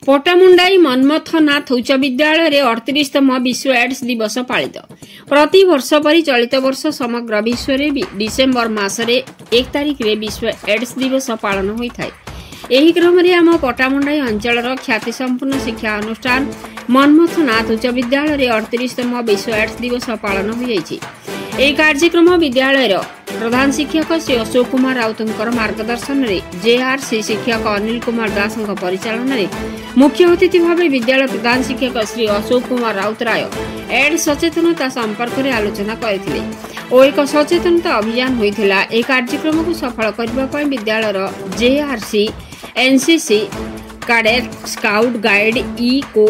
पट्टामुंडाई मन्मथनाथ उच्च विद्यालय रे 38तम विश्व एड्स दिवस पालित। प्रति वर्ष परि चलित वर्ष समग्र विश्व रे डिसेम्बर मासरे 1 तारिख रे विश्व एड्स दिवस पालन होइथाय। एही क्रम रे आम पट्टामुंडाई अंचलर ख्याति संपन्न शिक्षा अनुष्ठान मन्मथनाथ उच्च विद्यालय रे 38तम विश्व एड्स दिवस पालन होइछि। एही कार्यक्रम विद्यालय प्रधान शिक्षक श्री अशोक कुमार राउतंकर मार्गदर्शन रे जेआरसी शिक्षक अनिल कुमार दास परिचालन रे मुख्य अतिथि भावे विद्यालय प्रधान शिक्षक श्री अशोक कुमार राउतराय एड्स सचेतनता संपर्क में आलोचना करथिले और एक सचेतनता अभियान होइथिला। ए कार्यक्रम को सफल करबा पय विद्यालय JRC NCC cadet scout guide eco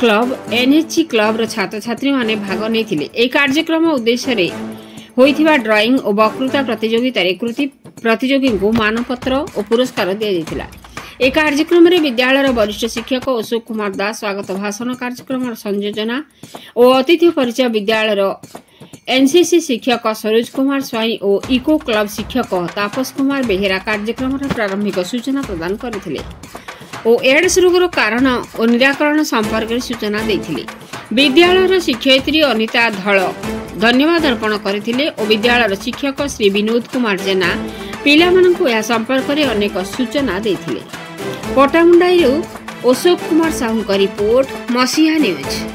club NHC club छात्र छात्री माने भाग नेथिले। ए कार्यक्रम उद्देश्य रे होइथिबा ड्राइंग और वक्तृता प्रतियोगिता रे कृति प्रतियोगी को मानपत्र और पुरस्कार दिया जायतिला। ए कार्यक्रम रे विद्यालय वरिष्ठ शिक्षक अशोक कुमार दास स्वागत भाषण कार्यक्रम संयोजना और अतिथि परिचय विद्यालय एनसीसी शिक्षक सरोज कुमार स्वाई और इको क्लब शिक्षक तापस कुमार बेहेरा कार्यक्रम प्रारंभिक सूचना प्रदान करथिले और एड्स रोगर कारण और निराकरण संपर्क में सूचना देथिले। विद्यालय शिक्षयित्री अनिता धल धन्यवाद अर्पण करथिले और विद्यालय शिक्षक श्री विनोद कुमार जेना पिला माननकु या संपर्क में अनेक सूचना देथिले। पट्टामुंडाई अशोक कुमार साहू का रिपोर्ट मसीहा न्यूज।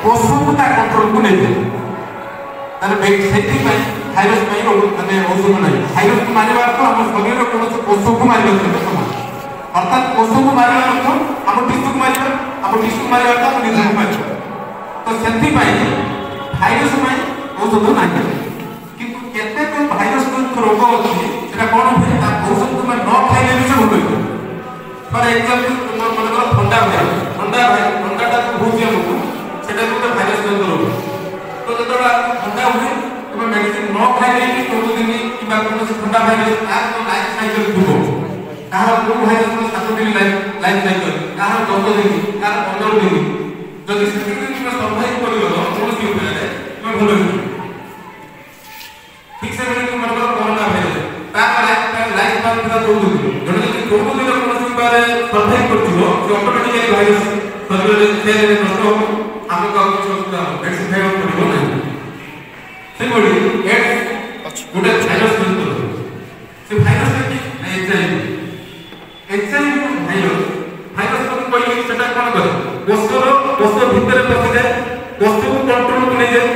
पशु कंट्रोल को नहीं भाइरस माने औषध नहीं भाइरस को मारे अर्थ आम शरीर कौन कोष को मारे समान अर्थात कोष को मारे अर्थ आम टिश्यू को मारे आम टिश्यू मारे अर्थ आम निज को मारे तो से भाइरस औषध ना किंतु केते भाइरस रोग अच्छी कौन हुए औषध तुम न खाइले भी से भोग फॉर एग्जांपल मन ठंडा ठंडाटा बहुत आमको से भाइरस जनित रोग तो जो ठंडा हुए तुम मेडिसिन न खाइले भी 14 दिन कि ठंडा भाइरस लाइफ साइकिल थो कहार को भाइरस 7 दिन लाइफ साइकिल कहार 14 दिन कहार 15 दिन जदि से दिन तुम सर्वाइव कर कौन सी उपाय तुम भल ठीक से तुम कोरोना भाइरस लाइफ टाइम पूरा 14 दिन जब 14 दिन कौन सी बारे सर्वाइव करथिलो जो ऑटोमेटिकली भाइरस शरीर से नष्ट हो हमको कुछ मेडिसिन खाइबा पड़िबो नहीं से बड़ी एड्स गोटे भाइरस से भाइरस की एचआईवी भाइरस को कोई सेटा कोन करे कोष भितर पसि जाए कोष को कंट्रोल को नहीं जाए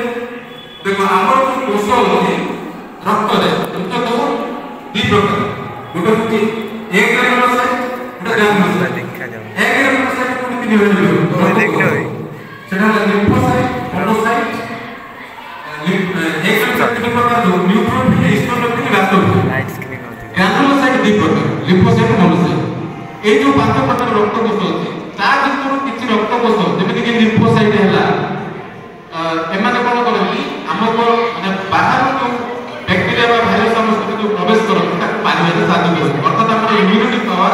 देखो हमर कोष होती रक्त रे रक्त तो दी प्रकार गोटे होती एक ग्रानुलोसाइट गोटे ग्रानुलोसाइट एक ग्रानुलोसाइट को तीन हो देखो सेटा लिम्फोसाइट मोनोसाइट एक प्रकार जो न्यूट्रोफिल हिस्टोफिल इलास्टोफिल ग्रानुलोसाइट दी प्रकार लिम्फोसाइट मोनोसाइट ए जो पांच प्रकार रक्त कोष अछि ता भितर किछि रक्त कोष जेमिति कि लिम्फोसाइट हैला एमाने कोन करली हमको माने बाहर जो बैक्टीरिया बा भाइरस हमको जो प्रवेश करत ताको मारिबारे साध्य करत अर्थात हमर इम्यूनिटी पावर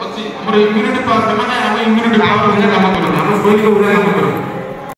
अछि हमर इम्यूनिटी पावर से माने हम इम्यूनिटी पावर भले काम करत हम शरीर को उड़ा काम करत